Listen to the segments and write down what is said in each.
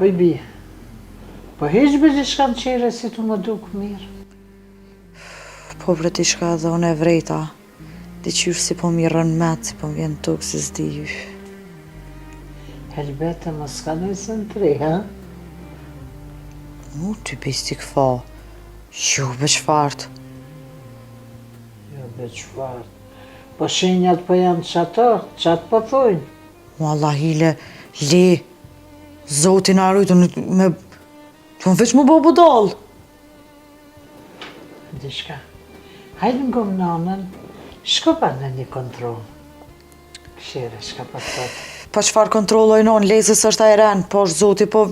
Po i bie. Po heq be që shka në qere si të më duk mirë. Po bre ti shka edhe unë e vrejta. Di qysh si po mirën met, si po më vjen tukë si s'di. Helbete më s'ka nëjse në tri, ha? Ty pisti këfa. Jo, be qfartë. Jo, be qfartë. Po shenjat po janë qatë po thojnë. Allah hile, le. Zotin arrujtë me... Të më veç më bo budal. Dishka. Hajde në gomë nanën, shko pa në një kontrol. Këshire, shka pa të thotë. Pa qfar kontrolloj non, lezës është ajren, po është zoti, po...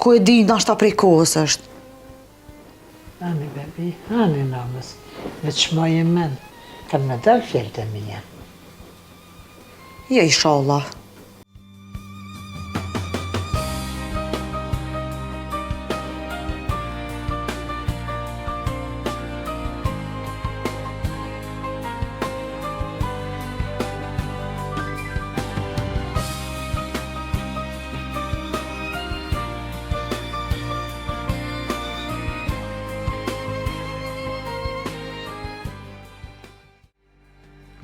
Ku e di, nashta prej kohës është. Ani, bebi, ani namës. Veç moj e men, kanë me dalë fjellët e mija. Ja, inshallah.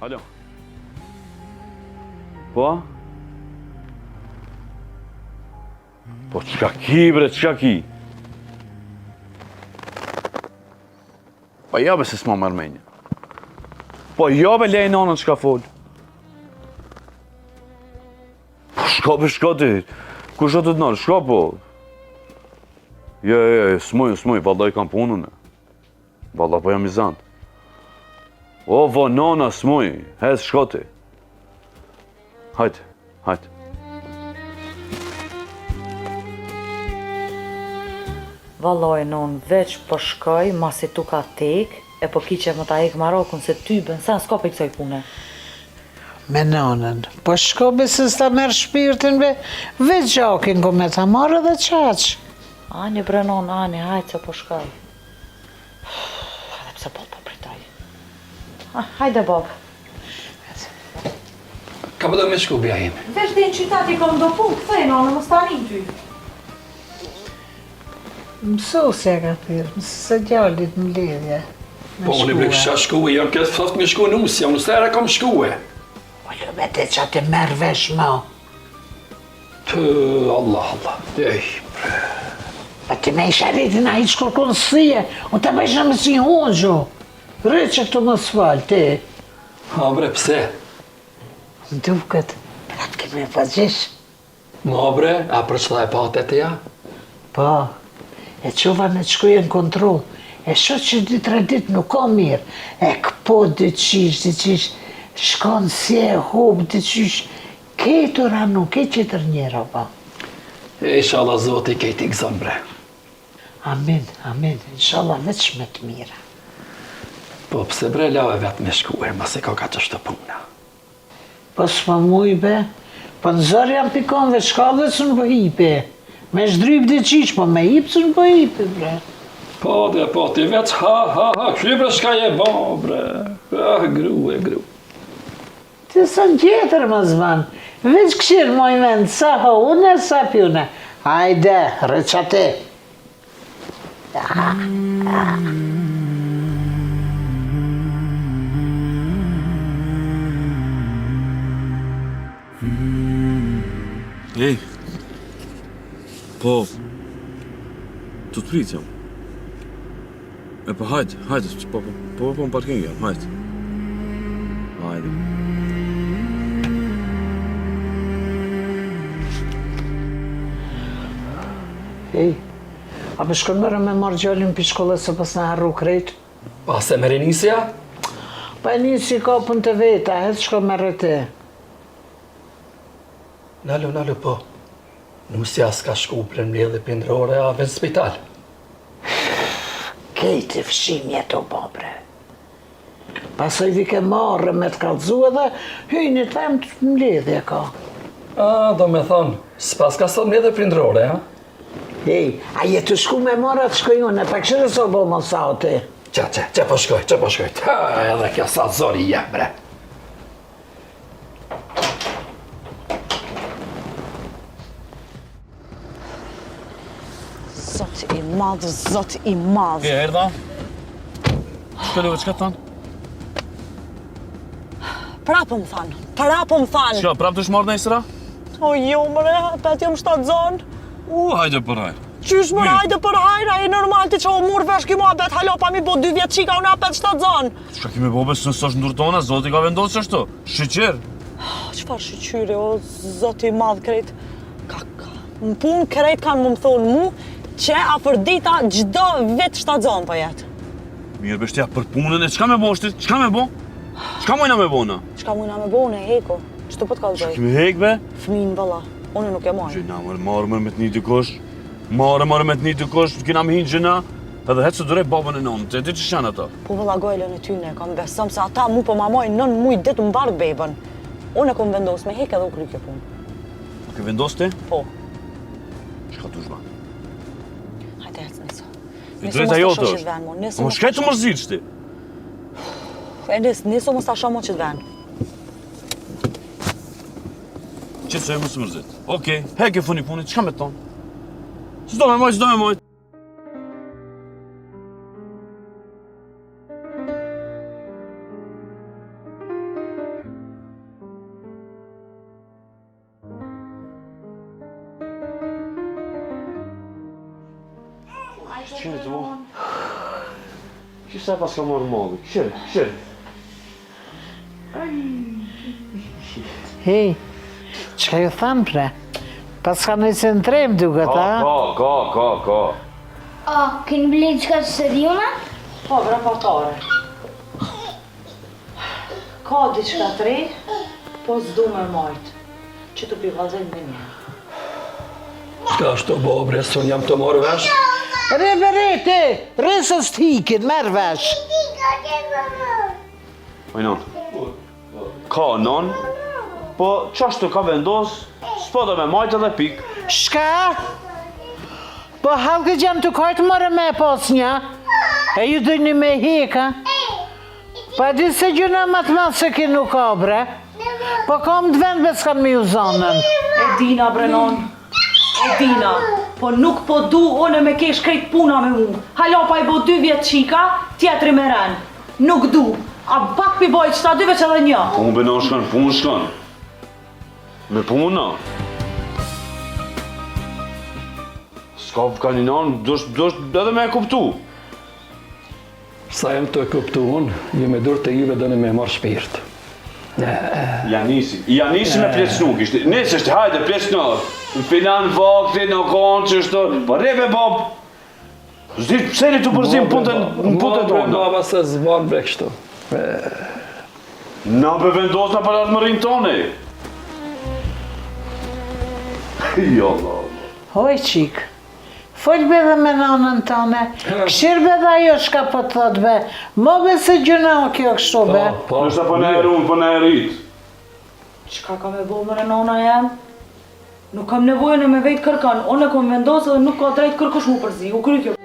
Alo. Po? Po qka ki bre, qka ki? Po jabe se s'ma mërmenja. Po jabe lej nanën qka fol. Po shka ti. Ku shka të të nërë, shka po? Smuj, valla i kam punën e. Valla po jam i zantë. O, vo, nona, smuj, hez shkoti. Hajde. Valloj, non, veç po shkoj, masi tu ka tek, e po ki që më ta ek Marokun, se ty bën sen s'ka për i kësoj pune. Me nanën, po shko be se s'ta merë shpirtin be, veç gjakin go me ta marrë dhe qaq. Ani bre non, ani, hajtë se po shkoj. Hajde pse po pritoj. Hajde, Bob. Ka përdo me shku, bja jemi? Vesh dhe në qytet i kom do punë, këthej, nonë, më stanin ty. Mësu se ka thirë, mësu se djallit më lidhje. Po, unë i bre kësha shku e, jam këtë thoft me shku në usja, unë së era kam shku e. Po, lëbete që ati merë vesh ma. Allah. Ej, bre. Pa ti me isha rritin a i shkurkun sëje, unë të bëjshë në mësi unë gjo. Rrit që këtu më s'falë, ti. Ha, bre, pse? Më duket, pratë kemi pëgjish. Ma, bre, a për qëla e patë e të ja? Po, e qova në të shkuje në kontrol. E shot që 2-3 dit nuk ka mirë. E këpo dyqish, shkon si e hub, dyqish. Ketë ora nuk e qëtër njëra, pa. Inshallah, zoti kejti gëzën, bre. Amin, inshallah veç me të mira. Po, pse bre, lave vetë me shku e, mas e ka që shtë puna. Po s'pa muj, be. Po në zërë jam pikon dhe shka dhe së në pëhipe. Me shdryp dyqish, po me hip së në pëhipe, bre. Po, ti veç, ha, kështu bre, shka je bo, bre. Gru. Ti së në tjetër, më zvan. Veç këshirë moj vend, sa ho une, sa pjune. Hajde, rëqate. Ej, po, të prit jam. E po hajde, po në parking jam, hajde. Ej, a për shkon mërë me marrë gjallin për shkollës se pas në harru krejt? Pa se me rinisja? Pa e nisi ka pun të veta, hedh shko me rëte. Nalu, po. Nusja s'ka shku për mbledhje pindrore a vetë spital. Kejti fshimje të bobre. Pasoj vike marrë me të kalzu edhe hyjnë të em të mbledhje ka. Do me thonë, s'pas ka sot mbledhje pindrore, ha? Ej, a je të shku me marrë atë shkoj unë, pa këshirë so bo më sa o ti. Që po shkoj. Edhe kjo sa zori jem, bre. Zot i madh, zot i madh. E, erdha? Shkëllëve, çka thanë? Prapë më thanë. Çka, prapë të shmarrë nesëra? O jo, mëre, pet jam 7 zonë. Hajde për hajrë. Qysh më Mirë. hajde për hajra, e normal ti që o murë vesh ki mua bet halo pa mi bo 2 vjetë qika, unë apet 7 zonë. Çka kime bobe së nësë është ndurtona, zoti ka vendosë që ashtu. Shqyqer. Qëfar shqyqyri, o zot i madh krejt. Më punë krejt kanë më thonë mu, që afër dita gjdo vetë 7 zonë për jetë. Mirë beshtja, për punën e çka me bo shtit? Çka me bo? Çka mojna me bo na? Qka mujna me bo në heko, qëtu po të kalëzoj? Kime hek be? Fëmin valla, unë nuk e mojnë. Gjena, marë me të një dikush. Marë me të një dikush, kina me hinë gjena. Edhe hetë se durej babën e nonë, të e di që shanë ata. Po valla gojlën e tyne, kam besëm se ata mu po ma mojnë 9 mujt ditë më barë bebën. Unë e kom vendos me hek edhe u kry kjo punë. Ke vendos ti? Po, Shka tu shba? hajte ecë niso. E drejta jote shoshit është. ven, mo. Mo shkaj të mërzit shti. Niso mos ta shoh mo që të ven. Qëtë se e mësë mërzit. Okej, heke funi punit, qka me tonë? S'do me mojt. Qënë të mo? Qësa pas ka marrë madhë? Këshirë. Hej, qka ju thamë pre? Pas ka në centrem duke ta? Ka. A, kënë bile qëka që se dhjuna? Po, rapatare. Ka diçka të re, po s'du me majtë. Që të pivalzojnë me një. Qka është të bobre, së jam të morë vesh? Re, rësës t'ikin, merë vesh. Ojnon. Ka non, po qashtu ka vendos, s'po do me majtë edhe pik. Shka? Po halkë gjam të kajtë mërë me pas një? E ju dëni me heka? Pa di se gjuna matë malë se ki nuk ka bre. Po kam të vend be s'kan me ju zonën. E dina, Brenon. E dina. Po nuk po du unë me kesh krejt puna me mu. Halo pa i bo 2 vjetë qika, tjetëri me ren. Nuk du. A pak pi boj qëta 2 veç edhe një. Unë bënon shkon, punë shkon. Me puna. S'ka ka një non, dosh edhe me e kuptu. Sa jem të kuptu unë, ju me dur të juve dëni me marë shpirt. Janisi me plecnu kishti. Nesë është, hajde, plecnu. Në filan vakti, në konë, që është, po rebe bob. Zdi, pse një të përzim punët tonë? Baba se zbanë bre kështu. Na be vendos në për atë mërin toni. Jo, Allah. Hoj qik, folj be dhe me nanën tane, këshir be dhe ajo shka po të thot be, mo be se gjuna o kjo kështu be. Nështë po në erunë, po në erit. Qka ka me bo mëre nona jem? Nuk kam nevojën e me vejt kërkan, unë e kom vendosë dhe nuk ka drejt kërkush mu përzi, u kry kjo.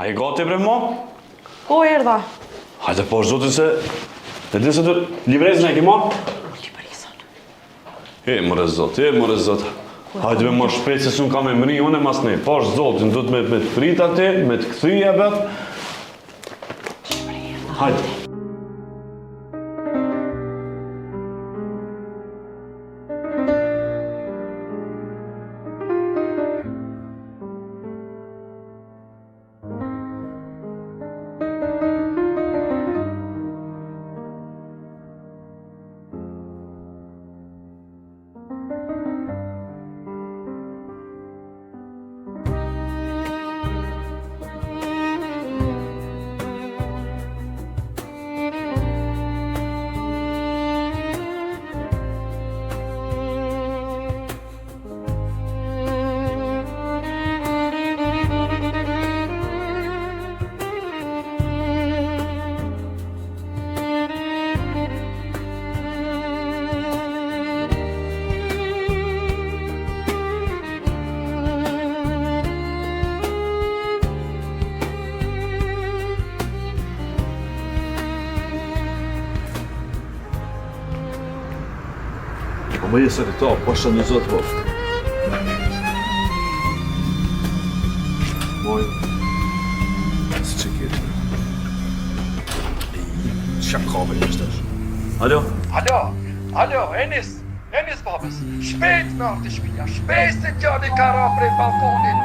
A i gati bre mo? Po erdha. Hajde po është zotin se... Të di se të librezën e ki marë? Librezën. Mëre zot. Hajde me më shpejt se s'unë kam e mëri, unë e mas nej. Po është zotin, du të me të prit ati, me të këthyja bet. Hajde. Ama jesë e këta, po shtë një zotë po. Moj, së që kjetë. Qa kave një shtesh? Alo? Alo, Enis babës, shpejt me artë shpia, shpejt se gjani ka ra prej balkonit,